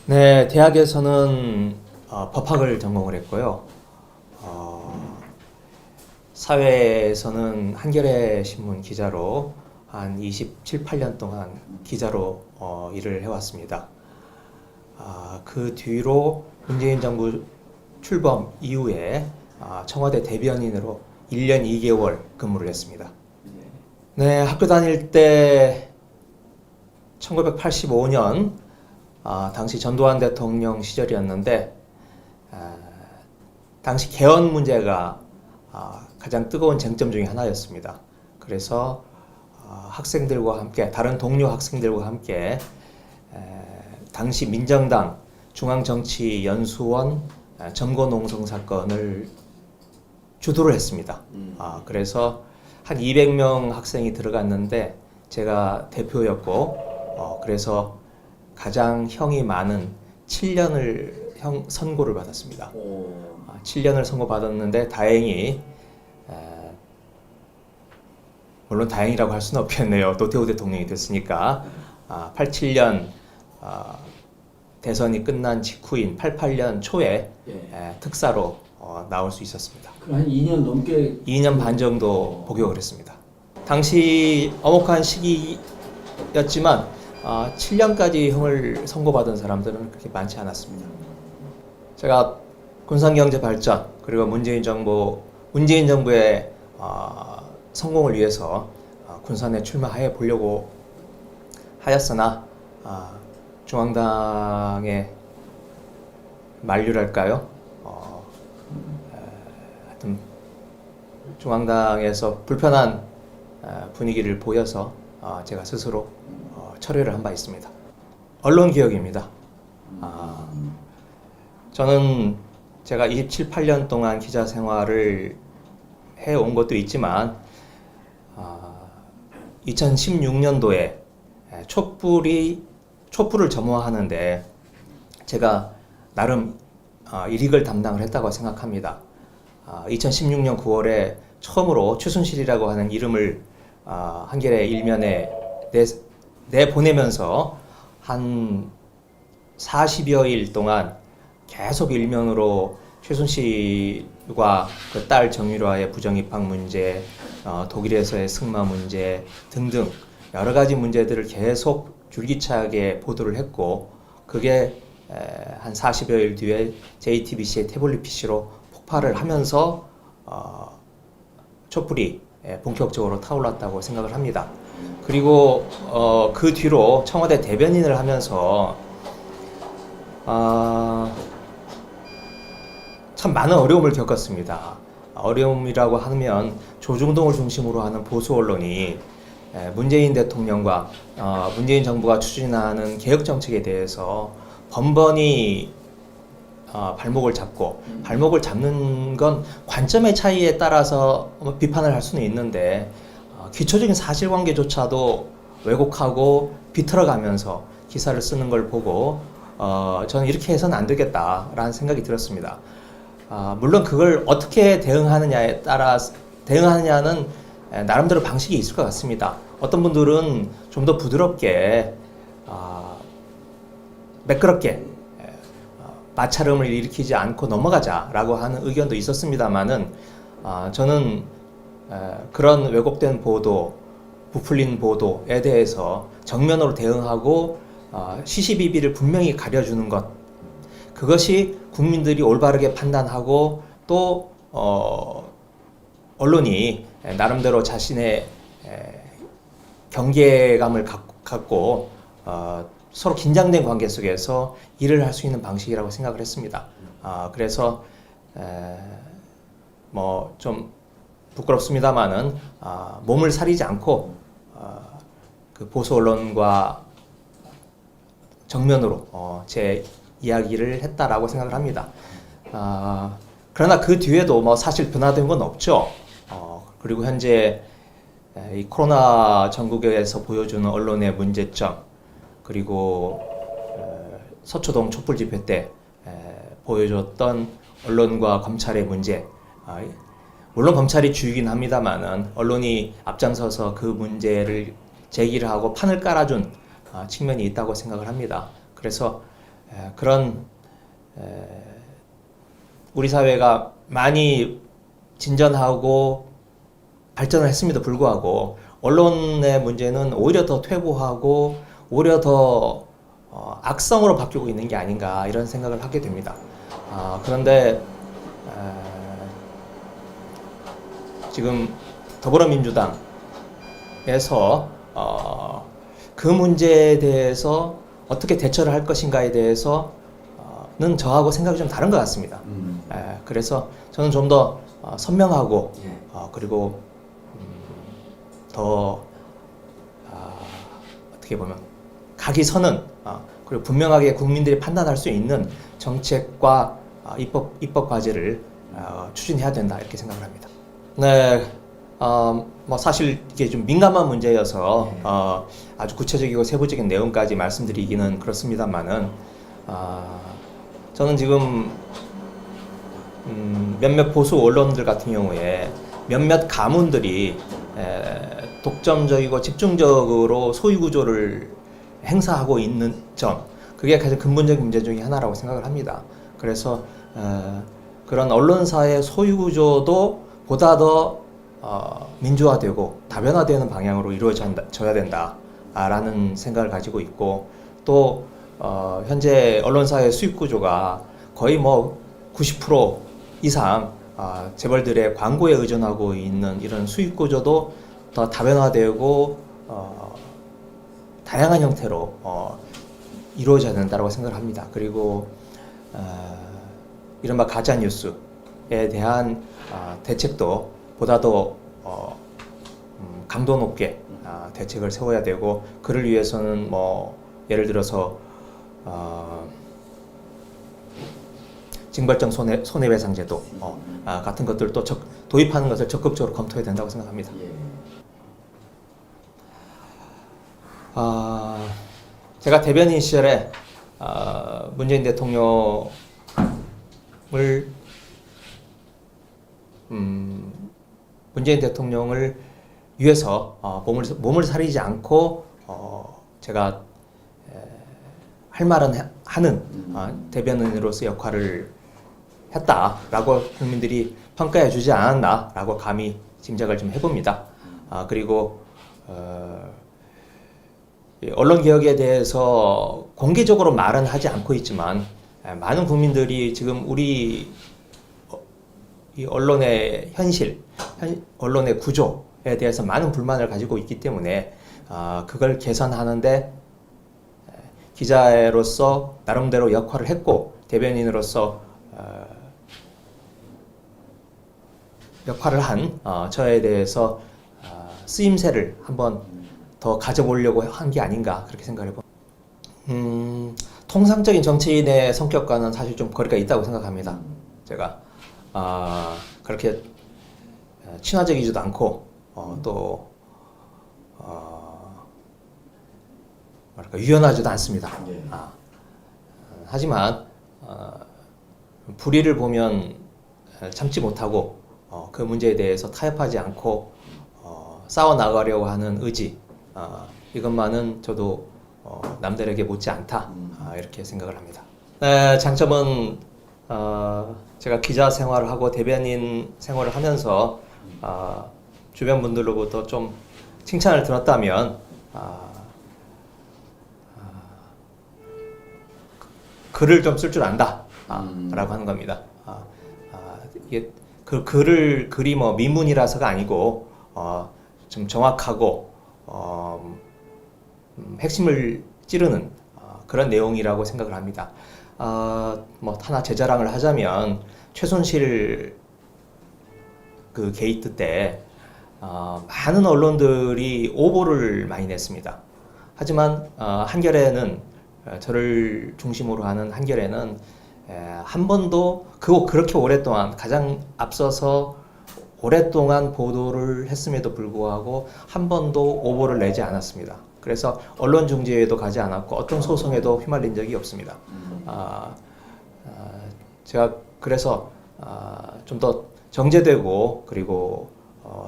네, 대학에서는 법학을 전공을 했고요. 사회에서는 한겨레 신문 기자로 한 27, 8년 동안 기자로 일을 해왔습니다. 그 뒤로 문재인 정부 출범 이후에 청와대 대변인으로 1년 2개월 근무를 했습니다. 네, 학교 다닐 때 1985년 당시 전두환 대통령 시절이었는데 당시 개헌 문제가 가장 뜨거운 쟁점 중에 하나였습니다. 그래서 학생들과 함께 다른 동료 학생들과 함께 당시 민정당 중앙정치연수원 점거농성 사건을 주도를 했습니다. 그래서 한 200명 학생이 들어갔는데 제가 대표였고 그래서 가장 형이 많은 7년을 선고를 받았습니다. 7년을 선고받았는데 다행히 물론 다행이라고 할 수는 없겠네요. 노태우 대통령이 됐으니까 87년 대선이 끝난 직후인 88년 초에 특사로 나올 수 있었습니다. 그럼 한 2년 넘게 2년 반 정도 복역을 했습니다. 당시 엄혹한 시기였지만 7년까지 형을 선고받은 사람들은 그렇게 많지 않았습니다. 제가 군산경제 발전 그리고 문재인 정부의 성공을 위해서 군산에 출마해 보려고 하였으나 중앙당의 만류랄까요? 하여튼 중앙당에서 불편한 분위기를 보여서 제가 스스로 철회를 한 바 있습니다. 언론 개혁입니다. 저는 제가 27, 8년 동안 기자 생활을 해온 것도 있지만 2016년도에 촛불을 점화하는데 제가 나름 일익을 담당을 했다고 생각합니다. 2016년 9월에 처음으로 최순실이라고 하는 이름을 한겨레 일면에 내보내면서 한 40여 일 동안 계속 일면으로 최순실과 그 딸 정유라의 부정입학 문제, 독일에서의 승마 문제 등등 여러 가지 문제들을 계속 줄기차게 보도를 했고 그게 한 40여 일 뒤에 JTBC의 태블릿 PC로 폭발을 하면서 촛불이 본격적으로 타올랐다고 생각을 합니다. 그리고 그 뒤로 청와대 대변인을 하면서 참 많은 어려움을 겪었습니다. 어려움이라고 하면 조중동을 중심으로 하는 보수 언론이 문재인 대통령과 문재인 정부가 추진하는 개혁 정책에 대해서 번번이 발목을 잡고 발목을 잡는 건 관점의 차이에 따라서 비판을 할 수는 있는데 기초적인 사실관계조차도 왜곡하고 비틀어가면서 기사를 쓰는 걸 보고 저는 이렇게 해서는 안 되겠다라는 생각이 들었습니다. 물론 그걸 어떻게 대응하느냐는 나름대로 방식이 있을 것 같습니다. 어떤 분들은 좀 더 부드럽게 매끄럽게 마찰음을 일으키지 않고 넘어가자라고 하는 의견도 있었습니다만은 저는 그런 왜곡된 보도, 부풀린 보도에 대해서 정면으로 대응하고 시시비비를 분명히 가려주는 것, 그것이 국민들이 올바르게 판단하고 또 언론이 나름대로 자신의 경계감을 갖고 서로 긴장된 관계 속에서 일을 할 수 있는 방식이라고 생각을 했습니다. 그래서 뭐 좀 부끄럽습니다만은 몸을 사리지 않고 그 보수 언론과 정면으로 제 이야기를 했다라고 생각을 합니다. 그러나 그 뒤에도 뭐 사실 변화된 건 없죠. 그리고 현재 이 코로나 전국에서 보여주는 언론의 문제점, 그리고 서초동 촛불 집회 때 보여줬던 언론과 검찰의 문제, 물론 검찰이 주이긴 합니다만은 언론이 앞장서서 그 문제를 제기를 하고 판을 깔아준 측면이 있다고 생각을 합니다. 그래서 그런 우리 사회가 많이 진전하고 발전을 했음에도 불구하고 언론의 문제는 오히려 더 퇴보하고 오히려 더 악성으로 바뀌고 있는 게 아닌가 이런 생각을 하게 됩니다. 그런데 지금 더불어민주당에서 그 문제에 대해서 어떻게 대처를 할 것인가에 대해서는 저하고 생각이 좀 다른 것 같습니다. 그래서 저는 좀 더 선명하고 그리고 더 어떻게 보면 각이 서는 그리고 분명하게 국민들이 판단할 수 있는 정책과 입법 과제를 추진해야 된다 이렇게 생각을 합니다. 네, 뭐 사실 이게 좀 민감한 문제여서 아주 구체적이고 세부적인 내용까지 말씀드리기는 그렇습니다만은 저는 지금 몇몇 보수 언론들 같은 경우에 몇몇 가문들이 독점적이고 집중적으로 소유 구조를 행사하고 있는 점, 그게 가장 근본적인 문제 중에 하나라고 생각을 합니다. 그래서 그런 언론사의 소유 구조도 보다 더 민주화되고 다변화되는 방향으로 이루어져야 된다라는 생각을 가지고 있고, 또 현재 언론사의 수입 구조가 거의 뭐 90% 이상 재벌들의 광고에 의존하고 있는 이런 수입 구조도 더 다변화되고 다양한 형태로 이루어져야 된다고 생각을 합니다. 그리고 이른바 가짜 뉴스에 대한 대책도 보다 더 강도 높게 대책을 세워야 되고, 그를 위해서는 뭐 예를 들어서 징벌적 손해배상제도 같은 것들도 도입하는 것을 적극적으로 검토해야 된다고 생각합니다. 제가 대변인 시절에 문재인 대통령을 문재인 대통령을 위해서 몸을 사리지 않고 제가 할 말은 하는 대변인으로서 역할을 했다라고 국민들이 평가해 주지 않았나라고 감히 짐작을 좀 해봅니다. 그리고 언론 개혁에 대해서 공개적으로 말은 하지 않고 있지만 많은 국민들이 지금 우리 이 언론의 현실, 언론의 구조에 대해서 많은 불만을 가지고 있기 때문에 그걸 개선하는데 기자로서 나름대로 역할을 했고, 대변인으로서 역할을 한 저에 대해서 쓰임새를 한번 더 가져보려고 한 게 아닌가 그렇게 생각을 해봅니다. 통상적인 정치인의 성격과는 사실 좀 거리가 있다고 생각합니다. 제가 그렇게 친화적이지도 않고 또 뭐랄까 유연하지도 않습니다. 하지만 불의를 보면 참지 못하고 그 문제에 대해서 타협하지 않고 싸워 나가려고 하는 의지, 이것만은 저도 남들에게 못지 않다 이렇게 생각을 합니다. 장점은 제가 기자 생활을 하고 대변인 생활을 하면서 주변 분들로부터 좀 칭찬을 들었다면 글을 좀 쓸 줄 안다 라고 하는 겁니다. 이게 글이 뭐 미문이라서가 아니고 좀 정확하고 핵심을 찌르는 그런 내용이라고 생각을 합니다. 뭐 하나 제 자랑을 하자면 최순실 그 게이트 때 많은 언론들이 오보를 많이 냈습니다. 하지만 한겨레는 저를 중심으로 하는 한겨레는 한 번도 그렇게 오랫동안 가장 앞서서 오랫동안 보도를 했음에도 불구하고 한 번도 오보를 내지 않았습니다. 그래서 언론 중재에도 가지 않았고 어떤 소송에도 휘말린 적이 없습니다. 제가 그래서 좀 더 정제되고 그리고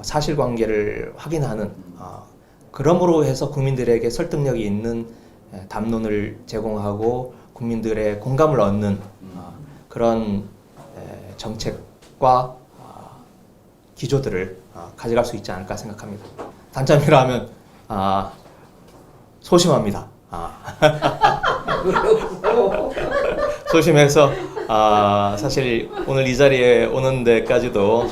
사실관계를 확인하는 그러므로 해서 국민들에게 설득력이 있는 담론을 제공하고 국민들의 공감을 얻는 그런 정책과 기조들을 가져갈 수 있지 않을까 생각합니다. 단점이라면 소심합니다. 소심해서 사실 오늘 이 자리에 오는 데까지도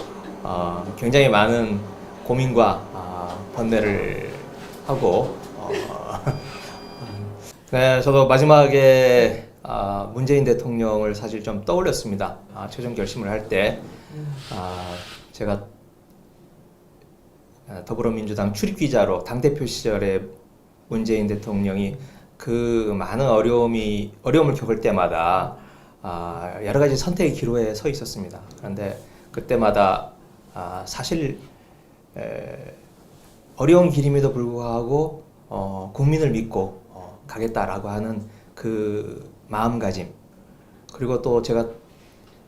굉장히 많은 고민과 번뇌를 하고 네, 저도 마지막에 문재인 대통령을 사실 좀 떠올렸습니다. 최종 결심을 할 때 제가 더불어민주당 출입기자로 당대표 시절에 문재인 대통령이 그 많은 어려움을 겪을 때마다 여러 가지 선택의 기로에 서 있었습니다. 그런데 그때마다 사실 어려운 길임에도 불구하고 국민을 믿고 가겠다라고 하는 그 마음가짐, 그리고 또 제가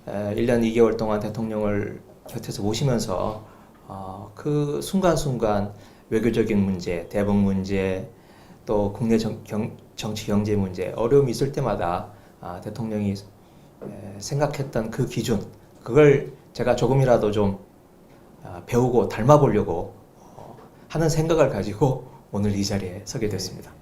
1년 2개월 동안 대통령을 곁에서 모시면서 그 순간순간 외교적인 문제, 대북 문제, 또 국내 정치 경제 문제, 어려움이 있을 때마다 대통령이 생각했던 그 기준, 그걸 제가 조금이라도 좀 배우고 닮아보려고 하는 생각을 가지고 오늘 이 자리에 서게 됐습니다.